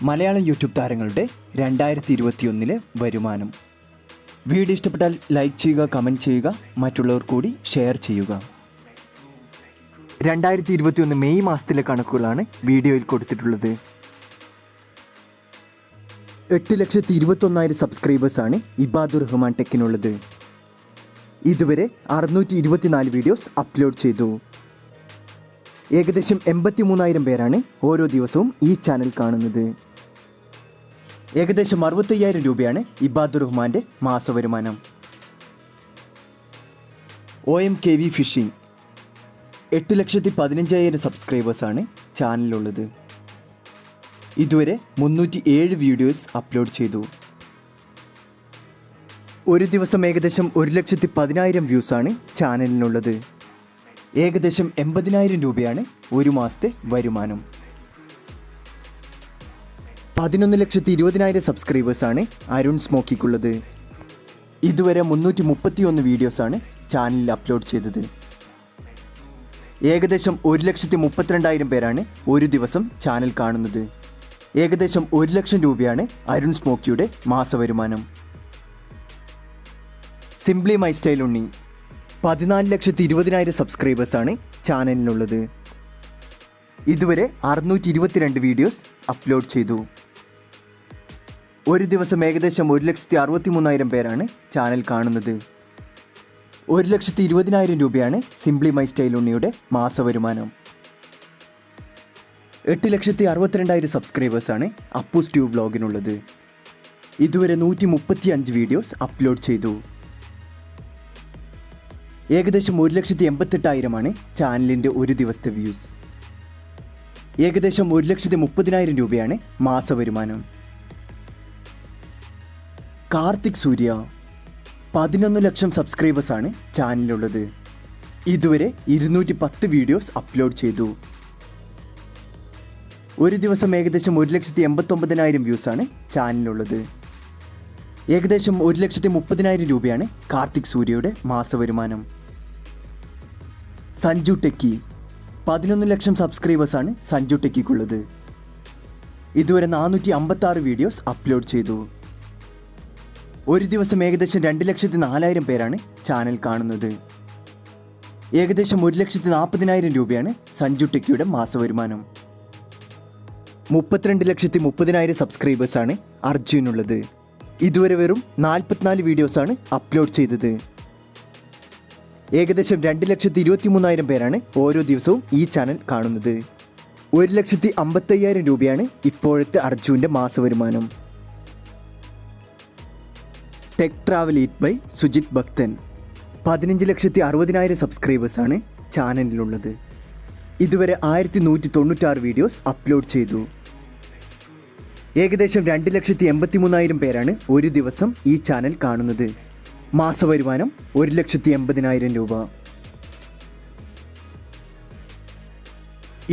Malayalam YouTube താരങ്ങളുടെ 2021 വരുമാനം. Video ഇഷ്ടപ്പെട്ടാൽ ലൈക്ക് ചെയ്യുക, കമൻറ്റ് ചെയ്യുക, മറ്റുള്ളവർ കൂടി ഷെയർ ചെയ്യുക. 2021 മെയ് മാസത്തിലെ കണക്കുകളാണ് വീഡിയോയിൽ കൊടുത്തിട്ടുള്ളത്. 8,21,000 സബ്സ്ക്രൈബേഴ്സാണ് ഇബാദുർ റഹ്മാൻ ടെക്കിനുള്ളത്. ഇതുവരെ 624 വീഡിയോസ് അപ്ലോഡ് ചെയ്തു. ഏകദേശം 83,000 പേരാണ് ഓരോ ദിവസവും ഈ ചാനൽ കാണുന്നത്. ഏകദേശം 65,000 രൂപയാണ് ഇബാദുർ റഹ്മാൻ്റെ മാസവരുമാനം. OMKV phishing 8,15,000 സബ്സ്ക്രൈബേഴ്സാണ് ചാനലിലുള്ളത്. ഇതുവരെ 307 വീഡിയോസ് അപ്ലോഡ് ചെയ്തു. ഒരു ദിവസം ഏകദേശം 1,10,000 വ്യൂസാണ് ചാനലിനുള്ളത്. ഏകദേശം 80,000 രൂപയാണ് ഒരു മാസത്തെ വരുമാനം. 11,20,000 സബ്സ്ക്രൈബേഴ്സാണ് അരുൺ സ്മോക്കിക്കുള്ളത്. ഇതുവരെ 331 വീഡിയോസാണ് ചാനലിൽ അപ്ലോഡ് ചെയ്തത്. ഏകദേശം 1,32,000 പേരാണ് ഒരു ദിവസം ചാനൽ കാണുന്നത്. ഏകദേശം 1,00,000 രൂപയാണ് അരുൺ സ്മോക്കിയുടെ മാസവരുമാനം. സിംപ്ലി മൈ സ്റ്റൈൽ ഉണ്ണി 14,20,000 സബ്സ്ക്രൈബേഴ്സാണ് ചാനലിനുള്ളത്. ഇതുവരെ 622 വീഡിയോസ് അപ്ലോഡ് ചെയ്തു. ഒരു ദിവസം ഏകദേശം 1,63,000 പേരാണ് ചാനൽ കാണുന്നത്. 1,20,000 രൂപയാണ് സിംപ്ലി മൈ സ്റ്റൈൽ ഉണ്ണിയുടെ മാസവരുമാനം. 8,62,000 സബ്സ്ക്രൈബേഴ്സാണ് അപ്പൂസ് ട്യൂബ് വ്ലോഗിനുള്ളത്. ഇതുവരെ 135 വീഡിയോസ് അപ്ലോഡ് ചെയ്തു. ഏകദേശം 1,88,000 ചാനലിൻ്റെ ഒരു ദിവസത്തെ വ്യൂസ്. ഏകദേശം 1,30,000 രൂപയാണ് മാസവരുമാനം. കാർത്തിക് സൂര്യ 11 ലക്ഷം സബ്സ്ക്രൈബേഴ്സാണ് ചാനലിലുള്ളത്. ഇതുവരെ 210 വീഡിയോസ് അപ്ലോഡ് ചെയ്തു. ഒരു ദിവസം ഏകദേശം 1,89,000 വ്യൂസാണ് ചാനലിലുള്ളത്. ഏകദേശം 1,30,000 രൂപയാണ് കാർത്തിക് സൂര്യയുടെ മാസവരുമാനം. സഞ്ജു ടെക്കി 11 ലക്ഷം സബ്സ്ക്രൈബേഴ്സാണ് സഞ്ജു ടെക്കിക്കുള്ളത്. ഇതുവരെ 456 വീഡിയോസ് അപ്ലോഡ് ചെയ്തു. ഒരു ദിവസം ഏകദേശം 2,04,000 പേരാണ് ചാനൽ കാണുന്നത്. ഏകദേശം 1,40,000 രൂപയാണ് സഞ്ജു ടെക്കിയുടെ മാസവരുമാനം. 32,30,000 സബ്സ്ക്രൈബേഴ്സാണ് അർജുനുള്ളത്. ഇതുവരെ വെറും 44 വീഡിയോസാണ് അപ്ലോഡ് ചെയ്തത്. ഏകദേശം 2,23,000 പേരാണ് ഓരോ ദിവസവും ഈ ചാനൽ കാണുന്നത്. 1,55,000 രൂപയാണ് ഇപ്പോഴത്തെ അർജുൻ്റെ മാസവരുമാനം. Tech travel eat by Sujith Bhakthan 15,60,000 സബ്സ്ക്രൈബേഴ്സാണ് ചാനലിലുള്ളത്. ഇതുവരെ 1,196 വീഡിയോസ് അപ്ലോഡ് ചെയ്തു. ഏകദേശം 2,83,000 പേരാണ് ഒരു ദിവസം ഈ ചാനൽ കാണുന്നത്. മാസവരുമാനം 1,80,000 രൂപ.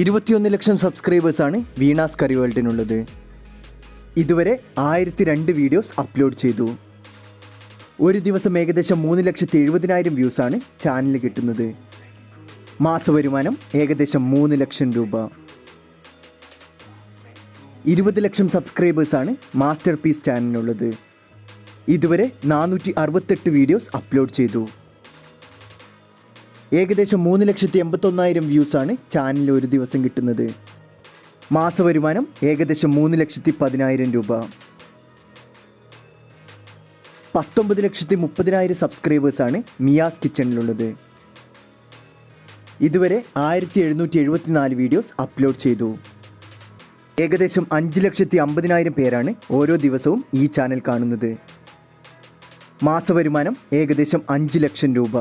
21 ലക്ഷം സബ്സ്ക്രൈബേഴ്സാണ് വീണാസ് കറി വേൾഡിനുള്ളത്. ഇതുവരെ 1,002 വീഡിയോസ് അപ്ലോഡ് ചെയ്തു. ഒരു ദിവസം ഏകദേശം 3,70,000 വ്യൂസാണ് ചാനലിൽ കിട്ടുന്നത്. മാസവരുമാനം ഏകദേശം 3 ലക്ഷം രൂപ. 20 ലക്ഷം സബ്സ്ക്രൈബേഴ്സാണ് മാസ്റ്റർ പീസ് ചാനലിനുള്ളത്. ഇതുവരെ 468 വീഡിയോസ് അപ്ലോഡ് ചെയ്തു. ഏകദേശം 3,81,000 വ്യൂസാണ് ചാനലിൽ ഒരു ദിവസം കിട്ടുന്നത്. മാസവരുമാനം ഏകദേശം 3,10,000 രൂപ. 19,30,000 സബ്സ്ക്രൈബേഴ്സാണ് മിയാസ് കിച്ചണിലുള്ളത്. ഇതുവരെ 1,774 വീഡിയോസ് അപ്ലോഡ് ചെയ്തു. ഏകദേശം 5,50,000 പേരാണ് ഓരോ ദിവസവും ഈ ചാനൽ കാണുന്നത്. മാസവരുമാനം ഏകദേശം 5 ലക്ഷം രൂപ.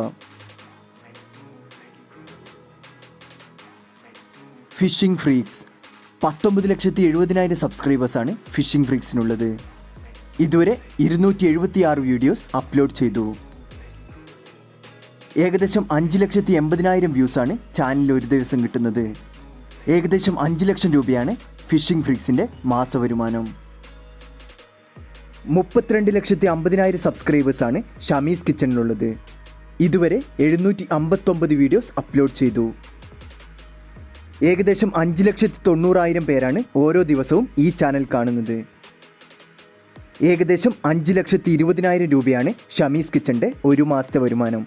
ഫിഷിംഗ് ഫ്രീക്സ് 19,70,000 സബ്സ്ക്രൈബേഴ്സാണ് ഫിഷിംഗ് ഫ്രീക്സിനുള്ളത്. ഇതുവരെ 276 വീഡിയോസ് അപ്ലോഡ് ചെയ്തു. ഏകദേശം 5,80,000 വ്യൂസാണ് ചാനലിൽ ഒരു ദിവസം കിട്ടുന്നത്. ഏകദേശം 5 ലക്ഷം രൂപയാണ് ഫിഷിംഗ് ഫ്രീക്സിൻ്റെ മാസവരുമാനം. 32,50,000 സബ്സ്ക്രൈബേഴ്സാണ് ഷമീസ് കിച്ചണിലുള്ളത്. ഇതുവരെ 759 വീഡിയോസ് അപ്ലോഡ് ചെയ്തു. ഏകദേശം 5,90,000 പേരാണ് ഓരോ ദിവസവും ഈ ചാനൽ കാണുന്നത്. ഏകദേശം 5,20,000 രൂപയാണ് ഷമീസ് കിച്ചൻ്റെ ഒരു മാസത്തെ വരുമാനം.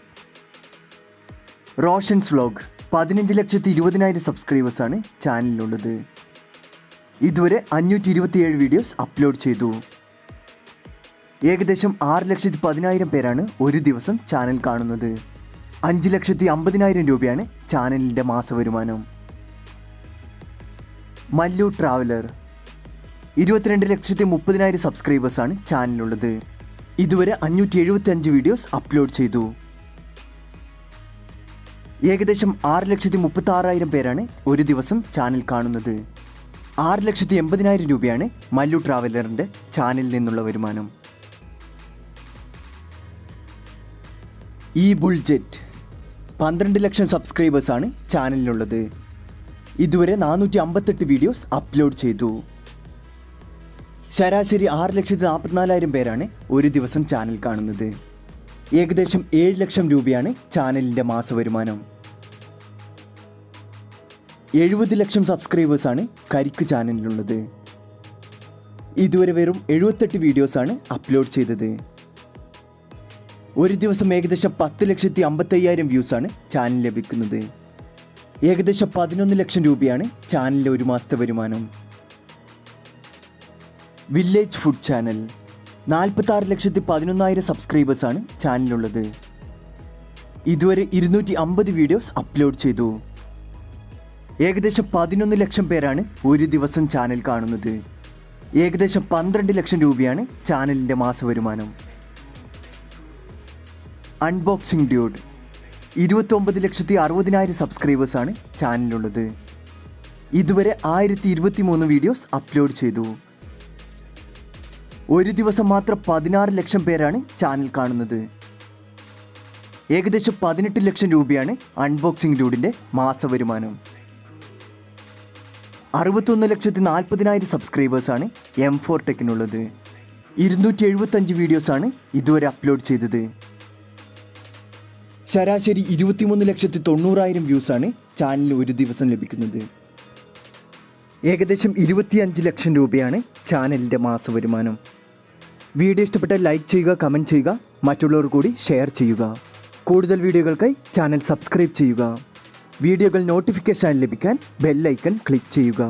റോഷൻസ് വ്ലോഗ് 15,20,000 സബ്സ്ക്രൈബേഴ്സാണ് ചാനലിലുള്ളത്. ഇതുവരെ 527 വീഡിയോസ് അപ്ലോഡ് ചെയ്തു. ഏകദേശം 6,10,000 പേരാണ് ഒരു ദിവസം ചാനൽ കാണുന്നത്. 5,50,000 രൂപയാണ് ചാനലിൻ്റെ മാസവരുമാനം. മല്ലു ട്രാവലർ 22,30,000 സബ്സ്ക്രൈബേഴ്സാണ് ചാനലിലുള്ളത്. ഇതുവരെ 575 വീഡിയോസ് അപ്ലോഡ് ചെയ്തു. ഏകദേശം 6,36,000 പേരാണ് ഒരു ദിവസം ചാനൽ കാണുന്നത്. 6,80,000 രൂപയാണ് മല്ലു ട്രാവലറിൻ്റെ ചാനലിൽ നിന്നുള്ള വരുമാനം. ഈ ബുൾജെറ്റ് 12 ലക്ഷം സബ്സ്ക്രൈബേഴ്സാണ് ചാനലിലുള്ളത്. ഇതുവരെ 458 വീഡിയോസ് അപ്ലോഡ് ചെയ്തു. ശരാശരി 6,44,000 പേരാണ് ഒരു ദിവസം ചാനൽ കാണുന്നത്. ഏകദേശം 7 ലക്ഷം രൂപയാണ് ചാനലിൻ്റെ മാസവരുമാനം. 70 ലക്ഷം സബ്സ്ക്രൈബേഴ്സാണ് കരിക്ക് ചാനലിലുള്ളത്. ഇതുവരെ വെറും 78 വീഡിയോസാണ് അപ്ലോഡ് ചെയ്തത്. ഒരു ദിവസം ഏകദേശം 10,55,000 വ്യൂസാണ് ചാനൽ ലഭിക്കുന്നത്. ഏകദേശം 11 ലക്ഷം രൂപയാണ് ചാനലിലെ ഒരു മാസത്തെ വരുമാനം. Village food channel 46,11,000 സബ്സ്ക്രൈബേഴ്സാണ് ചാനലിലുള്ളത്. ഇതുവരെ 250 വീഡിയോസ് അപ്ലോഡ് ചെയ്തു. ഏകദേശം 11 ലക്ഷം പേരാണ് ഒരു ദിവസം ചാനൽ കാണുന്നത്. ഏകദേശം 12 ലക്ഷം രൂപയാണ് ചാനലിൻ്റെ മാസവരുമാനം. Unboxing dude 29,60,000 സബ്സ്ക്രൈബേഴ്സാണ് ചാനലിലുള്ളത്. ഇതുവരെ 1,023 വീഡിയോസ് അപ്ലോഡ് ചെയ്തു. ഒരു ദിവസം മാത്രം 16 ലക്ഷം പേരാണ് ചാനൽ കാണുന്നത്. ഏകദേശം 18 ലക്ഷം രൂപയാണ് അൺബോക്സിംഗ് ഡ്യൂഡിൻ്റെ മാസവരുമാനം. 61,40,000 സബ്സ്ക്രൈബേഴ്സാണ് M4 ടെക്കിനുള്ളത്. 275 വീഡിയോസാണ് ഇതുവരെ അപ്ലോഡ് ചെയ്തത്. ശരാശരി 23,90,000 വ്യൂസാണ് ചാനലിൽ ഒരു ദിവസം ലഭിക്കുന്നത്. ഏകദേശം 25 ലക്ഷം രൂപയാണ് ചാനലിൻ്റെ മാസവരുമാനം. വീഡിയോ ഇഷ്ടപ്പെട്ടാൽ ലൈക്ക് ചെയ്യുക, കമൻറ്റ് ചെയ്യുക, മറ്റുള്ളവർ കൂടി ഷെയർ ചെയ്യുക. കൂടുതൽ വീഡിയോകൾക്കായി ചാനൽ സബ്സ്ക്രൈബ് ചെയ്യുക. വീഡിയോകൾ നോട്ടിഫിക്കേഷൻ ലഭിക്കാൻ ബെൽ ഐക്കൺ ക്ലിക്ക് ചെയ്യുക.